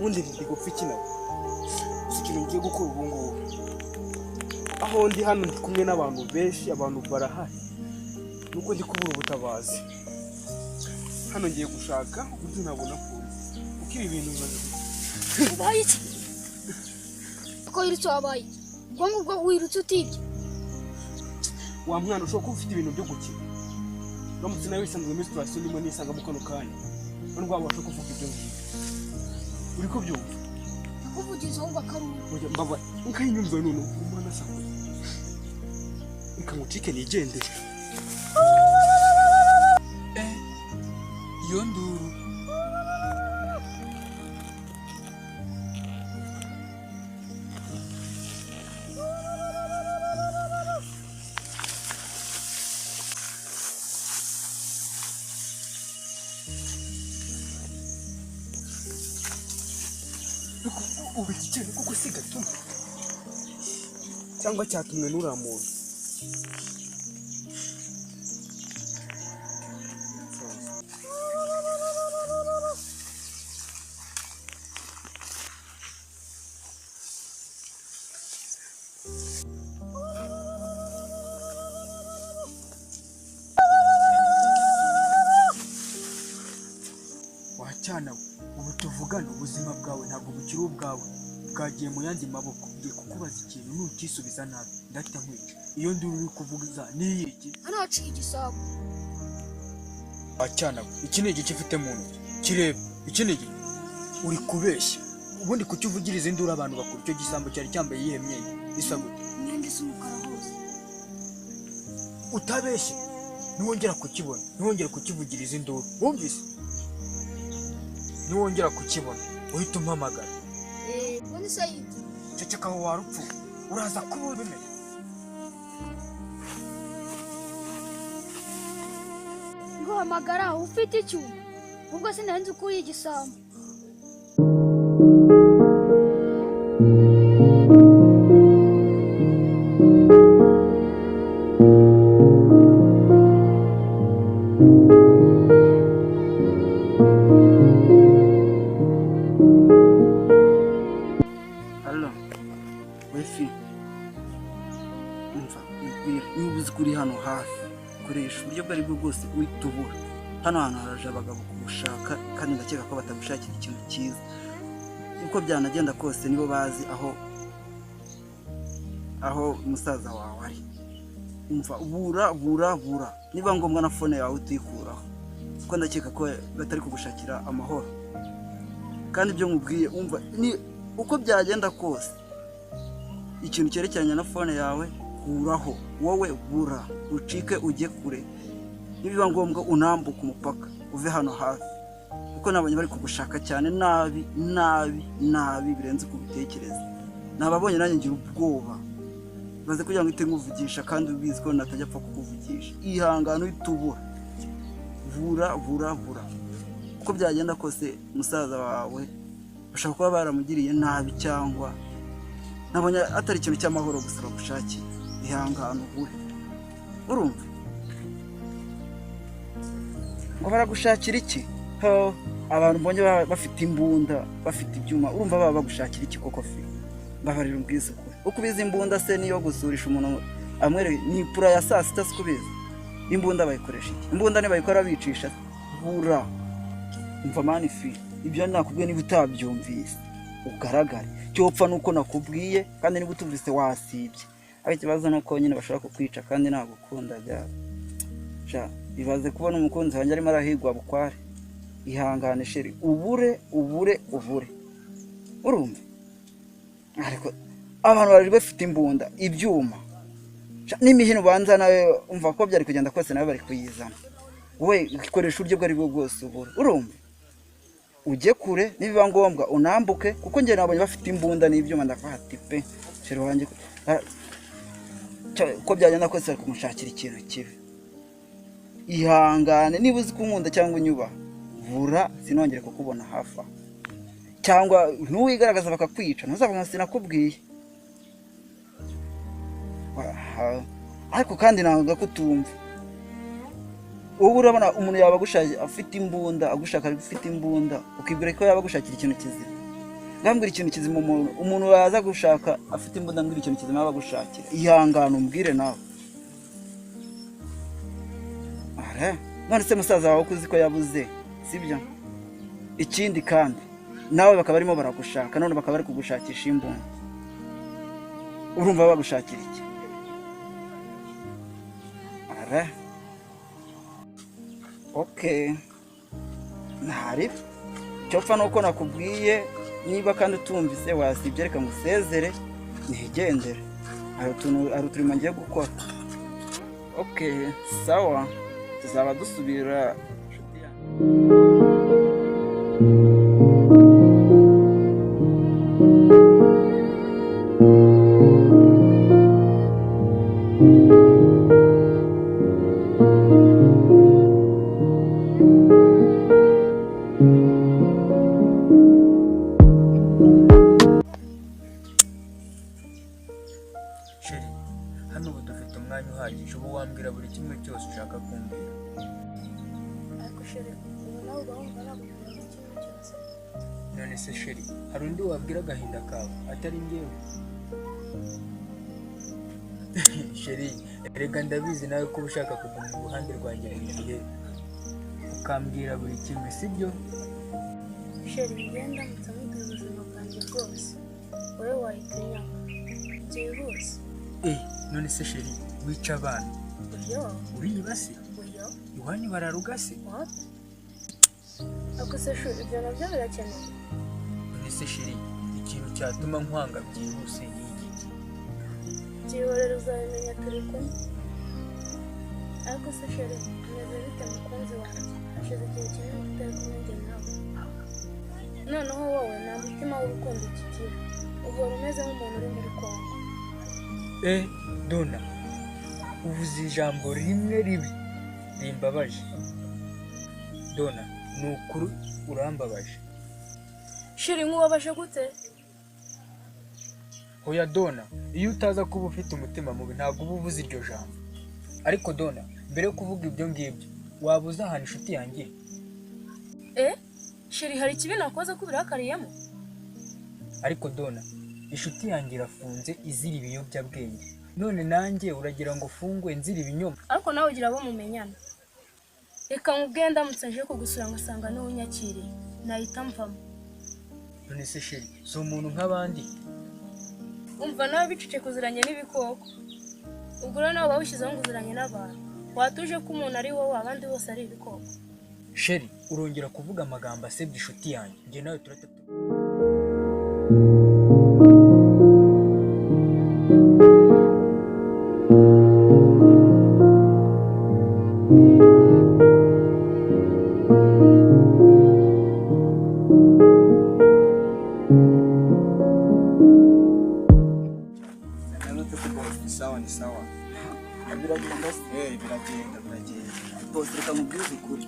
ubundi ndi gupfa iki nawe ikintu ngiye gukora ubu ngubu aho ndi hano ndi kumwe n'abantu benshi abantu barahari nuko ndi kubura ubutabazi hano ngiye gushaka uburyo nabona polisi uko ibi bintu bimaze ubaye iki ko yirutse wabaye ubwo wirutse utibye wa mwana ushobora kuba ufite ibintu byo gukina uramutse nawe wisanzwe muri situation ndimo nisanga mu kano kanya none wabasha kuvuga ibyo ngibyo uri ko byumva nakuvugiza ahubwo akaruhuka mbaba nkayinyumva none umwana asanga nkamucike nigendere iyo nduru ubu iki kintu kuko si gatuma cyangwa cyatumwe n'uriya muntu wacyana ubu tuvugana ubuzima bwawe ntabwo bukiri ubwawe bwagiye mu yandi maboko ugiye kukubaza ikintu nukisubiza nabi ndahita nkwica iyo nduru uri kuvuga niyiki hano haciye igisabo wacyana iki ni igiki ufite mu ntoki kireba iki ni igiki uri kubeshya ubundi kuki uvugiriza induru abantu bakuru icyo gisambo cyari cyambaye iyihe myenda isa gute imyenda isa umukara hose utabeshye niwongera kukibona niwongera kukivugiriza induru wumvise niwongera kukibona uhita umpamagara ubundi se yibye ceceka aho warupfu uraza kuba ubimenya nguhamagara ufite icyuma ubwo sinanzi uko uri igisambo kuri hano hafi koresha uburyo bwari bwo bwose witubura hano hantu haraje abagabo kugushaka kandi ndakeka ko batagushakira ikintu cyiza uko byanagenda kose nibo bazi aho umusaza wawe ari umva bura niba ngombwa na fone yawe tuyikuraho kuko ndakeka ko batari kugushakira amahoro kandi ibyo nkubwiye umva ni uko byagenda kose ikintu cyerekeranye na fone yawe kuraho wowe bura ucike ujye kure nibiba ngombwa unambuka umupaka uve hano hafi kuko nabonye bari kugushaka cyane nabi birenze kubitekereza nababonye nanjye ngira ubwoba baze kugira ngo ite nkuvugisha kandi ubizi ko natajya apfa kukuvugisha ihangano itubura bura uko byagenda kose musaza wawe bashaka kuba baramugiriye nabi cyangwa nabonye atari ikintu cy'amahoro gusa bagushakiye ihangano ubure urumva ngo baragushakira iki abantu mbonye bafite imbunda bafite ibyuma urumva baba bagushakira iki koko fi mbabarira ubwiza kure uko ubizi imbunda se niyo gusurisha umuntu amwere ni pura ya saa sita sikubizi imbunda bayikoresha iki imbunda nibayikora bicisha bura umva mani fi ibyo nakubwiye niba utabyumvise ugaragare cyopfa nuko nakubwiye kandi niba utuvise wasibye ariko ikibazo nuko nyine bashaka kukwica kandi nagukunda ja bibaze kubona umukunzi wanjye arimo arahigwa bukware ihangane sheri ubure urumva ariko abantu bari bafite imbunda ibyuma n'imihino banza nawe umva ko byari kugenda kose nawe bari kuyizana we ikoresha uburyo bwari bwo bwose ubure urumva ujye kure nibiba ngombwa unambuke kuko njye nabonye bafite imbunda n'ibyuma ndafata pe sheri wanjye ko byagenda kose bari kumushakira ikintu kibi ihangane niba uzi kunkunda cyangwa unyuba vura sinongere kukubona hafa cyangwa ntuwigaragaza bakakwica ntuzavuga ngo sinakubwiye ariko kandi ntabwo ko utumva ubu urabona umuntu yaba agushaka afite imbunda agushaka afite imbunda ukibwira ko yaba agushakira ikintu kizima ngambwira ikintu kizima umuntu waza gushaka afite imbunda ngwira ikintu kizima bagushakira ihangana umbwire nawe none se musaza wawe kuzi ko yabuze sibyo ikindi kandi nawe bakaba barimo baragushaka none bakaba bari kugushakisha imbunda urumva bagushakira iki okay ntari cyopfa nuko nakubwiye niba kandi utumvise wasibye reka ngusezere nigendere hari uturimo ngiye gukora okay sawa tuzaba dusubira nshuti yanjye hano ubu dufite umwanya uhagije ubu wambwira buri kimwe cyose ushaka kumbwira. ariko sheri ubu nawe ugahumva nakubwira buri kimwe cyose. None se sheri hari undi wabwira agahinda kawe atari njyewe? Sheri erega ndabizi nawe ko ushaka kuguma mu ruhande rwanjye buri gihe ukambwira buri kimwe sibyo? sheri ngenda mutsamubwira ubuzima bwanjye bwose wowe wahitinya byihuse. None se sheri wica abana uriba se iwanyu bararuga se? ariko se sheri ibyo nabyo birakenewe. None se sheri ikintu cyatuma nkwanga byihuse ni iki? byihorera uzabimenya turi kumwe. ariko se sheri umeze bite mukunzi wanjye hashize igihe kinini tutari kumwe njye nawe noneho wowe nta mutima w'urukundo ukigira uhora umeze nk'umuntu uri muri Kongo. Dona uvuze ijambo rimwe ribi rimbabaje. Dona ni ukuri urambabaje. sheri nk'ubabaje gute? Oya Dona iyo utaza kuba ufite umutima mubi ntabwo uba uvuze iryo jambo. Ariko Dona mbere yo kuvuga ibyo ngibyo waba uzi ahantu inshuti yanjye? sheri hari ikibi nakoze ko ubirakariyemo? Ariko Dona inshuti yanjye irafunze izira ibiyobyabwenge none nanjye uragira ngo ufungwe nzira ibinyoma? ariko nawe ugira abo mumenyana. reka nkubwire ndamutse nje kugusura ngasanga niwe unyakiriye nahita mvamo. None se sheri si umuntu nk'abandi? umva nawe bicece kuziranye n'ibikoko ubwo rero nawe wawushyizeho ngo uziranye n'abantu watuje ko umuntu ari wowe abandi bose ari ibikoko. Sheri urongera kuvuga amagambo asebya inshuti yanjye njye nawe turatatu. Ni sawa. Biragenda. bose reka mubwire ukuri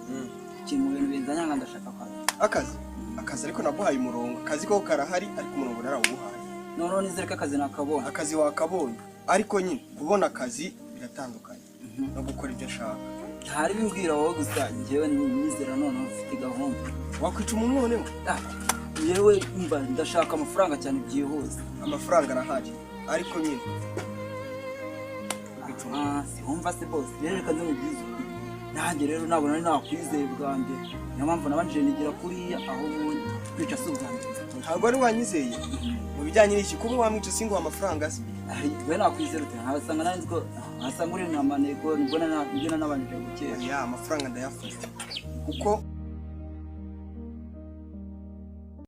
ikintu mu bintu binzanya ndashaka akazi ariko naguhaye umurongo akazi ko karahari ariko umurongo narawuguhaye. none nizere ko akazi nakabonye. akazi wakabonye ariko nyine kubona akazi biratandukanye no gukora ibyo ashaka. ntari bimbwira wowe gusa njyewe nizera none ufite gahunda. wakwica umuntu noneho? yewe mba ndashaka amafaranga cyane byihuse. amafaranga arahari ariko nyine siwumva se bose rero reka nze mubwize ukuri nanjye rero nabona ari nakwizeye bwa mbere niyo mpamvu nabanjije nigira kuriya aho kwica si ubwa mbere. ntabwo wari wanyizeye mu bijyanye n'iki kuba wamwica singuha amafaranga se? we nakwizera ute nkasanga nanjye ko nkasanga uri nka maneko nibwo nabanjije gukera. amafaranga ndayafite kuko